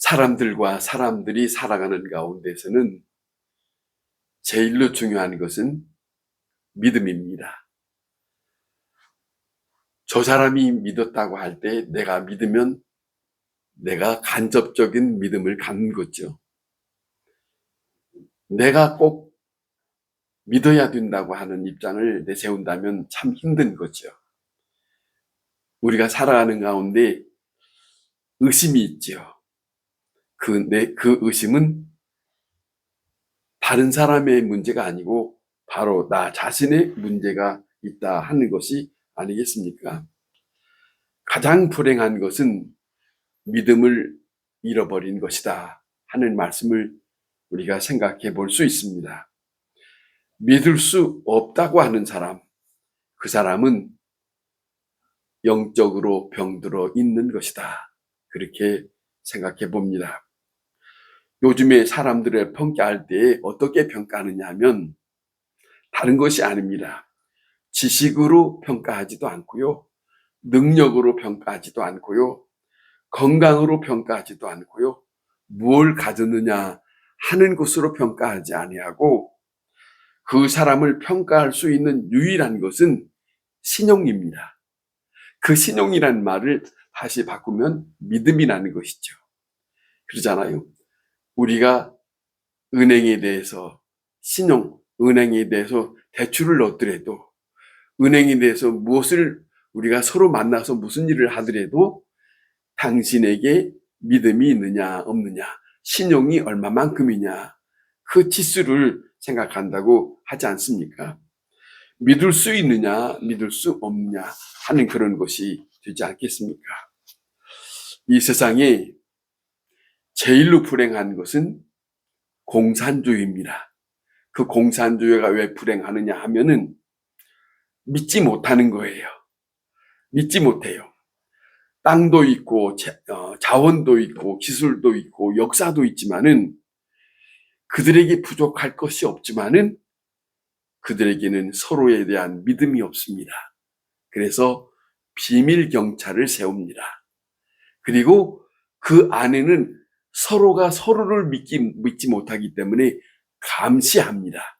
사람들과 사람들이 살아가는 가운데서는 제일로 중요한 것은 믿음입니다. 저 사람이 믿었다고 할 때 내가 믿으면 내가 간접적인 믿음을 갖는 거죠. 내가 꼭 믿어야 된다고 하는 입장을 내세운다면 참 힘든 거죠. 우리가 살아가는 가운데 의심이 있죠. 그 의심은 다른 사람의 문제가 아니고 바로 나 자신의 문제가 있다 하는 것이 아니겠습니까? 가장 불행한 것은 믿음을 잃어버린 것이다 하는 말씀을 우리가 생각해 볼 수 있습니다. 믿을 수 없다고 하는 사람, 그 사람은 영적으로 병들어 있는 것이다. 그렇게 생각해 봅니다. 요즘에 사람들을 평가할 때 어떻게 평가하느냐 하면 다른 것이 아닙니다. 지식으로 평가하지도 않고요. 능력으로 평가하지도 않고요. 건강으로 평가하지도 않고요. 무엇을 가졌느냐 하는 것으로 평가하지 아니하고 그 사람을 평가할 수 있는 유일한 것은 신용입니다. 그 신용이라는 말을 다시 바꾸면 믿음이라는 것이죠. 그러잖아요. 우리가 은행에 대해서 은행에 대해서 대출을 넣더라도 은행에 대해서 무엇을 우리가 서로 만나서 무슨 일을 하더라도 당신에게 믿음이 있느냐 없느냐 신용이 얼마만큼이냐 그 지수를 생각한다고 하지 않습니까? 믿을 수 있느냐 믿을 수 없느냐 하는 그런 것이 되지 않겠습니까? 이 세상에 제일로 불행한 것은 공산주의입니다. 그 공산주의가 왜 불행하느냐 하면은 믿지 못하는 거예요. 믿지 못해요. 땅도 있고 자원도 있고 기술도 있고 역사도 있지만은 그들에게 부족할 것이 없지만은 그들에게는 서로에 대한 믿음이 없습니다. 그래서 비밀 경찰을 세웁니다. 그리고 그 안에는 서로가 서로를 믿지 못하기 때문에 감시합니다.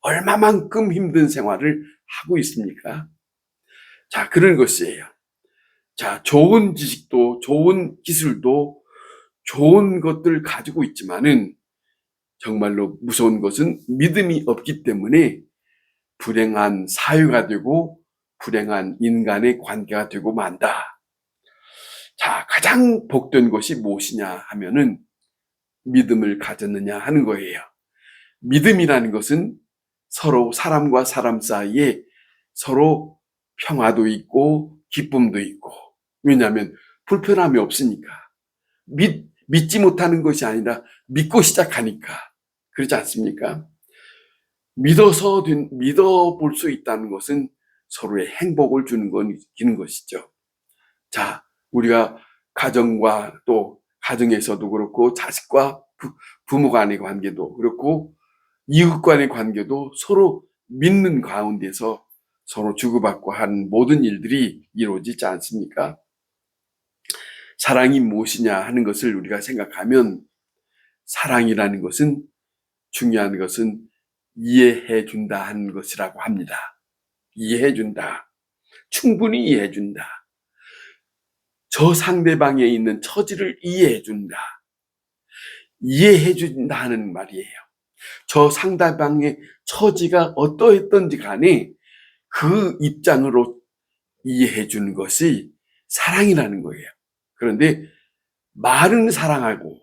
얼마만큼 힘든 생활을 하고 있습니까? 자, 그런 것이에요. 자, 좋은 지식도 좋은 기술도 좋은 것들 가지고 있지만은 정말로 무서운 것은 믿음이 없기 때문에 불행한 사회가 되고 불행한 인간의 관계가 되고 만다. 자, 가장 복된 것이 무엇이냐 하면은 믿음을 가졌느냐 하는 거예요. 믿음이라는 것은 서로 사람과 사람 사이에 서로 평화도 있고 기쁨도 있고 왜냐하면 불편함이 없으니까 믿지 못하는 것이 아니라 믿고 시작하니까 그렇지 않습니까? 믿어볼 수 있다는 것은 서로의 행복을 주는 것이죠. 자, 우리가 가정과 또 가정에서도 그렇고 자식과 부모 간의 관계도 그렇고 이웃 간의 관계도 서로 믿는 가운데서 서로 주고받고 하는 모든 일들이 이루어지지 않습니까? 사랑이 무엇이냐 하는 것을 우리가 생각하면 사랑이라는 것은 중요한 것은 이해해준다 하는 것이라고 합니다. 이해해준다. 충분히 이해해준다. 저 상대방에 있는 처지를 이해해준다. 이해해준다 하는 말이에요. 저 상대방의 처지가 어떠했던지 간에 그 입장으로 이해해주는 것이 사랑이라는 거예요. 그런데 말은 사랑하고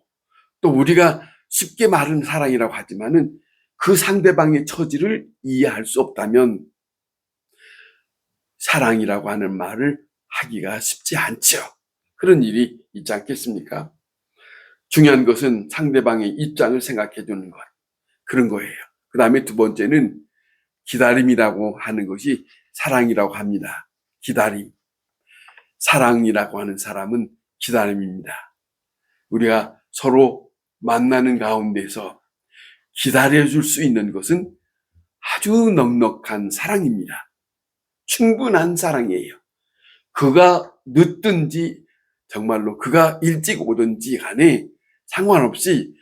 또 우리가 쉽게 말은 사랑이라고 하지만은 그 상대방의 처지를 이해할 수 없다면 사랑이라고 하는 말을 하기가 쉽지 않죠. 그런 일이 있지 않겠습니까? 중요한 것은 상대방의 입장을 생각해 주는 것. 그런 거예요. 그 다음에 두 번째는 기다림이라고 하는 것이 사랑이라고 합니다. 기다림. 사랑이라고 하는 사람은 기다림입니다. 우리가 서로 만나는 가운데서 기다려줄 수 있는 것은 아주 넉넉한 사랑입니다. 충분한 사랑이에요. 그가 늦든지 정말로 그가 일찍 오든지 간에 상관없이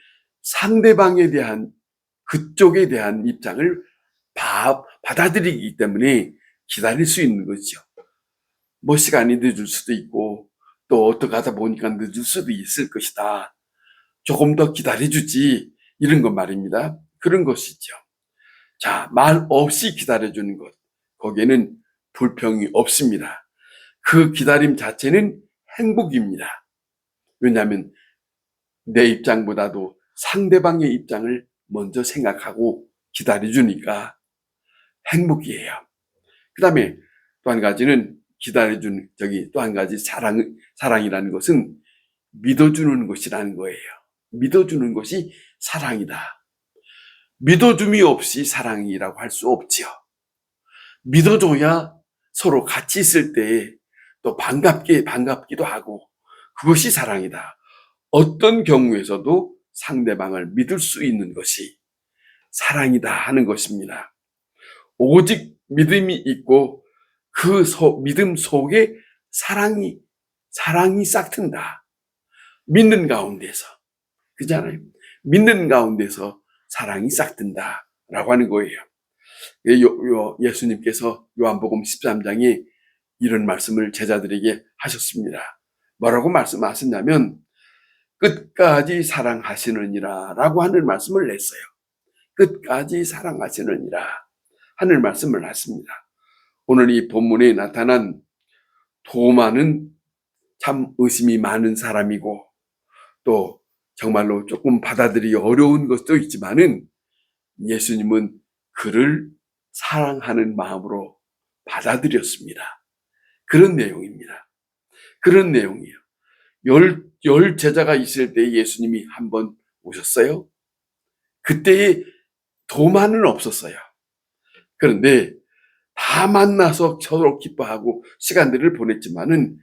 상대방에 대한, 그쪽에 대한 입장을 받아들이기 때문에 기다릴 수 있는 거죠. 뭐 시간이 늦을 수도 있고 또 어떻게 하다 보니까 늦을 수도 있을 것이다. 조금 더 기다려주지, 이런 것 말입니다. 그런 것이죠. 자, 말 없이 기다려주는 것, 거기에는 불평이 없습니다. 그 기다림 자체는 행복입니다. 왜냐하면 내 입장보다도 상대방의 입장을 먼저 생각하고 기다려주니까 행복이에요. 그 다음에 또 한 가지는 기다려주는, 또 한 가지 사랑이라는 것은 믿어주는 것이라는 거예요. 믿어주는 것이 사랑이다. 믿어줌이 없이 사랑이라고 할 수 없지요. 믿어줘야 서로 같이 있을 때 또 반갑기도 하고, 그것이 사랑이다. 어떤 경우에서도 상대방을 믿을 수 있는 것이 사랑이다 하는 것입니다. 오직 믿음이 있고 그 믿음 속에 사랑이 싹튼다. 믿는 가운데서. 그잖아요. 믿는 가운데서 사랑이 싹튼다 라고 하는 거예요. 예수님께서 요한복음 13장에 이런 말씀을 제자들에게 하셨습니다. 뭐라고 말씀하셨냐면 끝까지 사랑하시느니라 라고 하는 말씀을 냈어요. 끝까지 사랑하시느니라 하는 말씀을 하십니다. 오늘 이 본문에 나타난 도마는 참 의심이 많은 사람이고 또 정말로 조금 받아들이기 어려운 것도 있지만은 예수님은 그를 사랑하는 마음으로 받아들였습니다. 그런 내용입니다. 그런 내용이에요. 열 제자가 있을 때 예수님이 한번 오셨어요. 그때의 도마는 없었어요. 그런데 다 만나서 서로 기뻐하고 시간들을 보냈지만은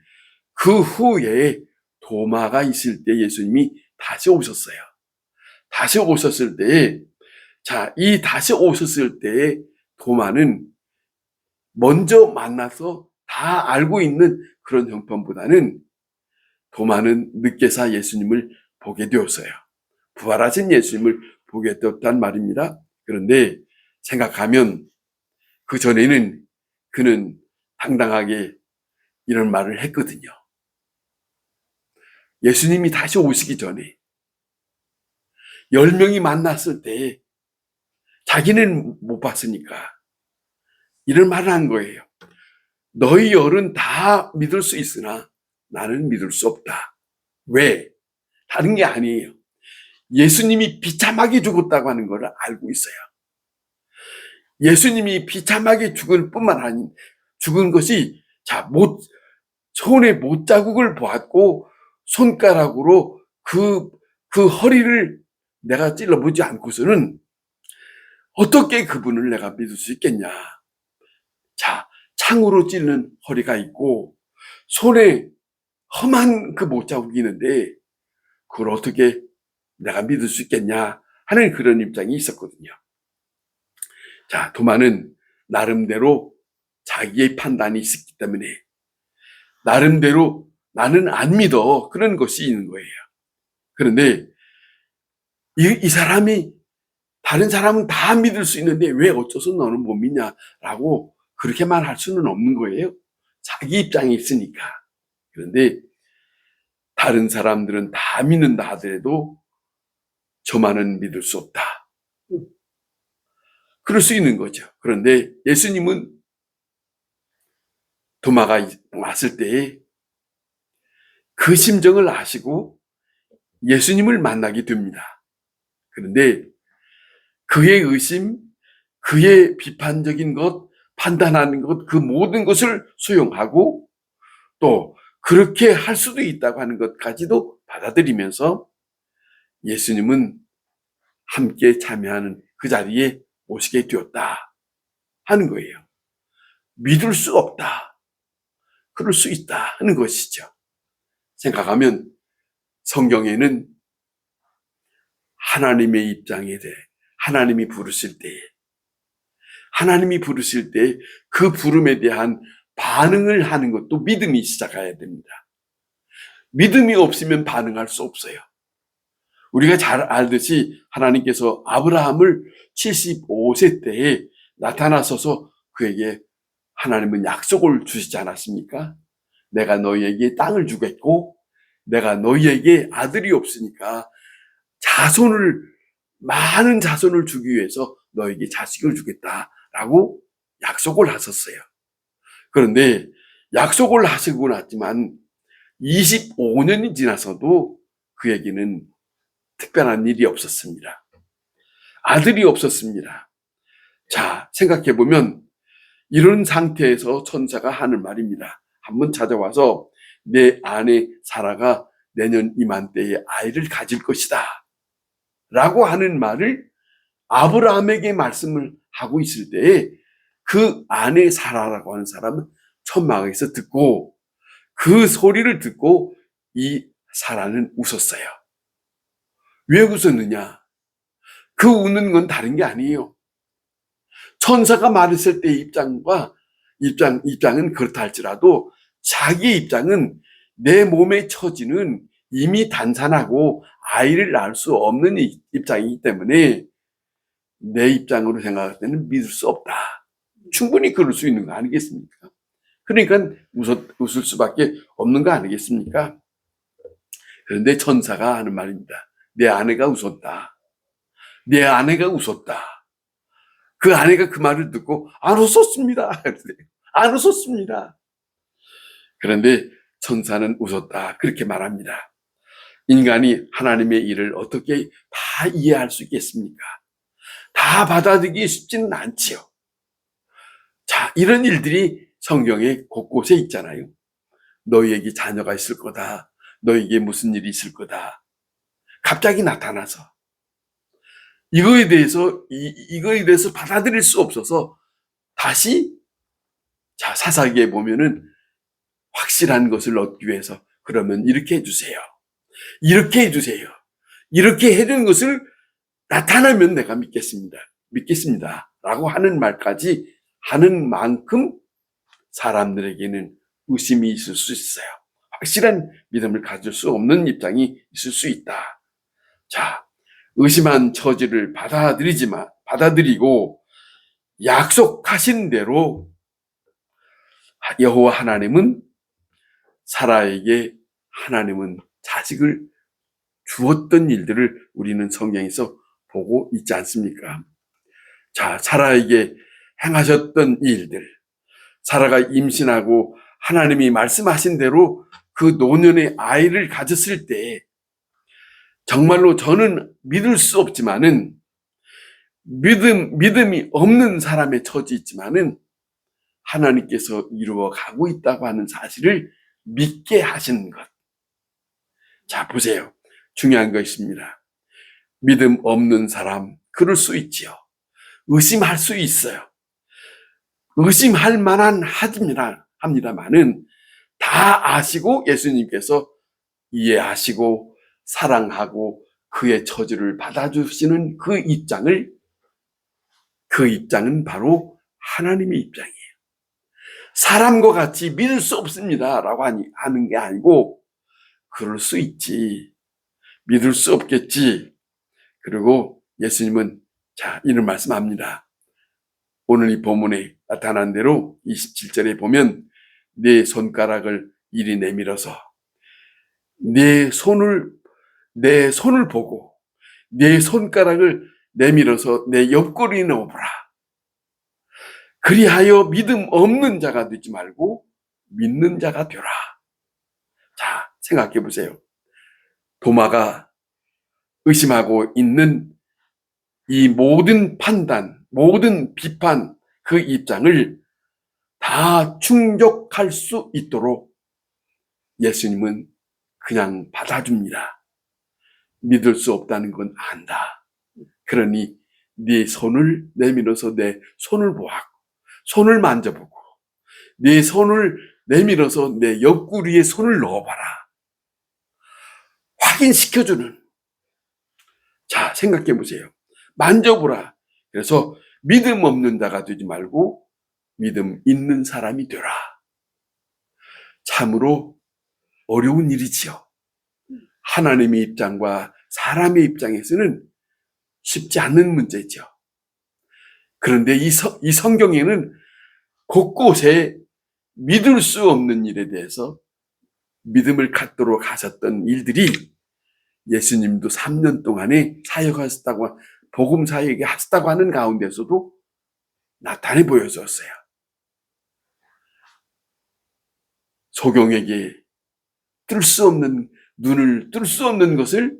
그 후에 도마가 있을 때 예수님이 다시 오셨어요. 다시 오셨을 때, 자, 이 다시 오셨을 때 도마는 먼저 만나서 다 알고 있는 그런 형편보다는 도마는 늦게서 예수님을 보게 되었어요. 부활하신 예수님을 보게 되었단 말입니다. 그런데 생각하면 그 전에는 그는 당당하게 이런 말을 했거든요. 예수님이 다시 오시기 전에 10명이 만났을 때 자기는 못 봤으니까 이런 말을 한 거예요. 너희 열은 다 믿을 수 있으나 나는 믿을 수 없다. 왜? 다른 게 아니에요. 예수님이 비참하게 죽었다고 하는 걸 알고 있어요. 예수님이 비참하게 죽을 뿐만 아닌 죽은 것이 손에 못자국을 보았고 손가락으로 그 허리를 내가 찔러보지 않고서는 어떻게 그분을 내가 믿을 수 있겠냐. 자, 창으로 찔른 허리가 있고 손에 험한 그 못자국이 있는데 그걸 어떻게 내가 믿을 수 있겠냐 하는 그런 입장이 있었거든요. 자, 도마는 나름대로 자기의 판단이 있었기 때문에 나름대로 나는 안 믿어, 그런 것이 있는 거예요. 그런데 이 사람이, 다른 사람은 다 믿을 수 있는데 왜 어째서 너는 못 믿냐라고 그렇게만 할 수는 없는 거예요. 자기 입장이 있으니까. 그런데 다른 사람들은 다 믿는다 하더라도 저만은 믿을 수 없다. 그럴 수 있는 거죠. 그런데 예수님은 도마가 왔을 때에 그 심정을 아시고 예수님을 만나게 됩니다. 그런데 그의 의심, 그의 비판적인 것, 판단하는 것, 그 모든 것을 수용하고 또 그렇게 할 수도 있다고 하는 것까지도 받아들이면서 예수님은 함께 참여하는 그 자리에 오시게 되었다 하는 거예요. 믿을 수 없다, 그럴 수 있다 하는 것이죠. 생각하면 성경에는 하나님의 입장에 대해 하나님이 부르실 때 그 부름에 대한 반응을 하는 것도 믿음이 시작해야 됩니다. 믿음이 없으면 반응할 수 없어요. 우리가 잘 알듯이 하나님께서 아브라함을 75세 때에 나타나셔서 그에게 하나님은 약속을 주시지 않았습니까? 내가 너희에게 땅을 주겠고 내가 너희에게 아들이 없으니까 많은 자손을 주기 위해서 너에게 자식을 주겠다라고 약속을 하셨어요. 그런데 약속을 하시고 났지만 25년이 지나서도 그에게는 특별한 일이 없었습니다. 아들이 없었습니다. 자, 생각해보면 이런 상태에서 천사가 하는 말입니다. 한번 찾아와서 내 아내 사라가 내년 이맘때에 아이를 가질 것이다 라고 하는 말을 아브라함에게 말씀을 하고 있을 때에 그 아내 사라라고 하는 사람은 천막에서 듣고 그 소리를 듣고 이 사라는 웃었어요. 왜 웃었느냐? 그 웃는 건 다른 게 아니에요. 천사가 말했을 때의 입장은 그렇다 할지라도 자기 입장은 내 몸의 처지는 이미 단산하고 아이를 낳을 수 없는 입장이기 때문에 내 입장으로 생각할 때는 믿을 수 없다. 충분히 그럴 수 있는 거 아니겠습니까? 그러니까 웃을 수밖에 없는 거 아니겠습니까? 그런데 천사가 하는 말입니다. 내 아내가 웃었다. 내 아내가 웃었다. 그 아내가 그 말을 듣고 안 웃었습니다. 안 웃었습니다. 그런데 천사는 웃었다. 그렇게 말합니다. 인간이 하나님의 일을 어떻게 다 이해할 수 있겠습니까? 다 받아들이기 쉽지는 않지요. 자, 이런 일들이 성경에 곳곳에 있잖아요. 너희에게 자녀가 있을 거다. 너희에게 무슨 일이 있을 거다. 갑자기 나타나서 이거에 대해서 받아들일 수 없어서 다시 자, 사사기에 보면은 확실한 것을 얻기 위해서 그러면 이렇게 해주세요. 이렇게 해주세요. 이렇게 해준 것을 나타나면 내가 믿겠습니다. 라고 하는 말까지 하는 만큼 사람들에게는 의심이 있을 수 있어요. 확실한 믿음을 가질 수 없는 입장이 있을 수 있다. 자, 의심한 처지를 받아들이고 약속하신 대로 여호와 하나님은 사라에게 하나님은 자식을 주었던 일들을 우리는 성경에서 보고 있지 않습니까? 자, 사라에게 행하셨던 일들, 사라가 임신하고 하나님이 말씀하신 대로 그 노년의 아이를 가졌을 때 정말로 저는 믿을 수 없지만은 믿음이 없는 사람의 처지 있지만은 하나님께서 이루어 가고 있다고 하는 사실을 믿게 하시는 것. 자, 보세요. 중요한 것입니다. 믿음 없는 사람, 그럴 수 있지요. 의심할 수 있어요. 의심할 만한 합니다만은 다 아시고 예수님께서 이해하시고 사랑하고 그의 처지를 받아주시는 그 입장은 바로 하나님의 입장이에요. 사람과 같이 믿을 수 없습니다라고 하는 게 아니고 그럴 수 있지. 믿을 수 없겠지. 그리고 예수님은 자, 이런 말씀합니다. 오늘 이 본문에 나타난 대로 27절에 보면 내 손가락을 이리 내밀어서 내 손을 보고 내 손가락을 내밀어서 내 옆구리에 넣어보라. 그리하여 믿음 없는 자가 되지 말고 믿는 자가 되라. 자, 생각해 보세요. 도마가 의심하고 있는 이 모든 판단, 모든 비판, 그 입장을 다 충족할 수 있도록 예수님은 그냥 받아줍니다. 믿을 수 없다는 건 안다. 그러니 네 손을 내밀어서 내 손을 보았고 손을 만져보고 네 손을 내밀어서 내 옆구리에 손을 넣어봐라. 확인시켜주는. 자, 생각해 보세요. 만져보라. 그래서 믿음 없는 자가 되지 말고 믿음 있는 사람이 되라. 참으로 어려운 일이지요. 하나님의 입장과 사람의 입장에서는 쉽지 않는 문제죠. 그런데 이 성경에는 곳곳에 믿을 수 없는 일에 대해서 믿음을 갖도록 하셨던 일들이 예수님도 3년 동안에 사역하셨다고, 복음 사역에 하셨다고 하는 가운데서도 나타내 보여줬어요. 소경에게 뜰 수 없는, 눈을 뜰 수 없는 것을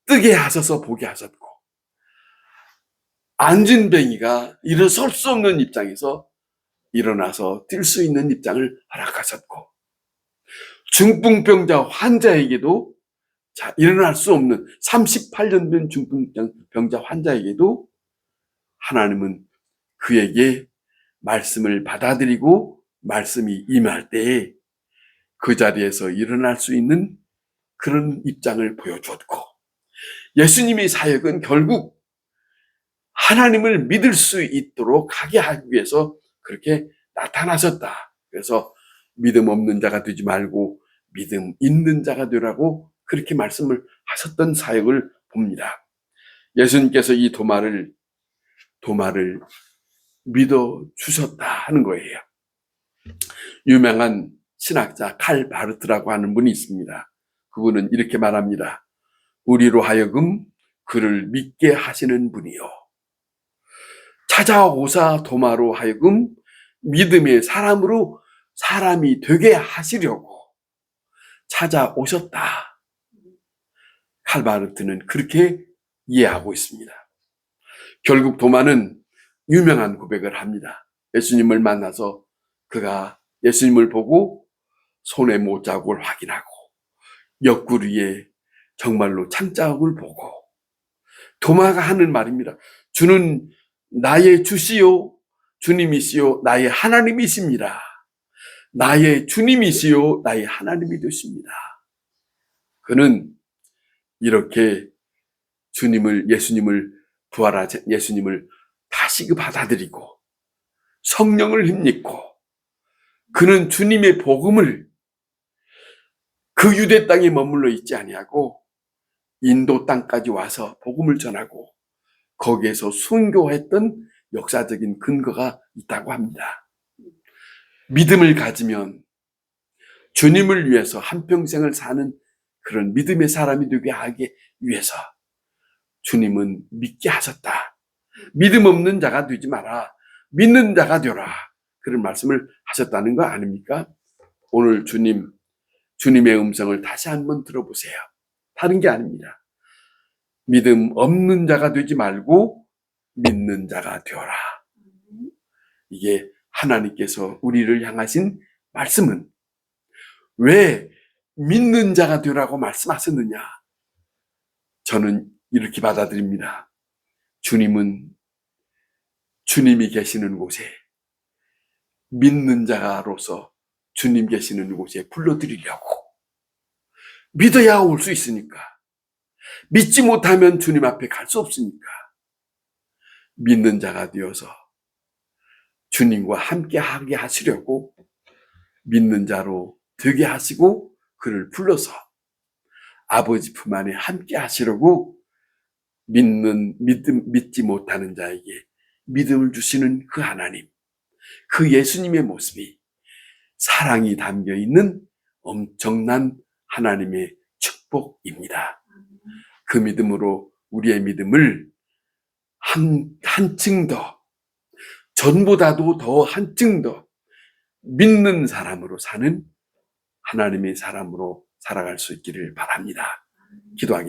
뜨게 하셔서 보게 하셨고, 안진뱅이가 일어설 수 없는 입장에서 일어나서 뛸 수 있는 입장을 허락하셨고, 중풍병자 환자에게도 일어날 수 없는 38년 된 중풍병자 환자에게도 하나님은 그에게 말씀을 받아들이고 말씀이 임할 때에 그 자리에서 일어날 수 있는 그런 입장을 보여주었고, 예수님의 사역은 결국 하나님을 믿을 수 있도록 하게 하기 위해서 그렇게 나타나셨다. 그래서 믿음 없는 자가 되지 말고 믿음 있는 자가 되라고 그렇게 말씀을 하셨던 사역을 봅니다. 예수님께서 이 도마를 믿어주셨다 하는 거예요. 유명한 신학자 칼 바르트라고 하는 분이 있습니다. 그분은 이렇게 말합니다. 우리로 하여금 그를 믿게 하시는 분이요, 찾아오사 도마로 하여금 믿음의 사람으로 사람이 되게 하시려고 찾아오셨다. 칼 바르트는 그렇게 이해하고 있습니다. 결국 도마는 유명한 고백을 합니다. 예수님을 만나서 그가 예수님을 보고 손에 못자국을 확인하고 옆구리에 정말로 창자국을 보고 도마가 하는 말입니다. 주는 나의 주시요 주님이시요 나의 하나님이십니다. 나의 주님이시요 나의 하나님이 되십니다. 그는 이렇게 예수님을 부활하신 예수님을 다시 받아들이고 성령을 힘입고, 그는 주님의 복음을 그 유대 땅에 머물러 있지 아니하고 인도 땅까지 와서 복음을 전하고 거기에서 순교했던 역사적인 근거가 있다고 합니다. 믿음을 가지면 주님을 위해서 한평생을 사는 그런 믿음의 사람이 되게 하기 위해서 주님은 믿게 하셨다. 믿음 없는 자가 되지 마라. 믿는 자가 되라. 그런 말씀을 하셨다는 거 아닙니까? 오늘 주님의 음성을 다시 한번 들어보세요. 다른 게 아닙니다. 믿음 없는 자가 되지 말고 믿는 자가 되어라. 이게 하나님께서 우리를 향하신 말씀은 왜 믿는 자가 되라고 말씀하셨느냐? 저는 이렇게 받아들입니다. 주님은 주님이 계시는 곳에 믿는 자로서 주님 계시는 곳에 불러드리려고. 믿어야 올 수 있으니까. 믿지 못하면 주님 앞에 갈 수 없으니까. 믿는 자가 되어서 주님과 함께 하게 하시려고 믿는 자로 되게 하시고 그를 불러서 아버지 품 안에 함께 하시려고 믿지 못하는 자에게 믿음을 주시는 그 하나님, 그 예수님의 모습이 사랑이 담겨 있는 엄청난 하나님의 축복입니다. 그 믿음으로 우리의 믿음을 한층 더, 전보다도 더 한층 더 믿는 사람으로 사는 하나님의 사람으로 살아갈 수 있기를 바랍니다. 기도하겠습니다.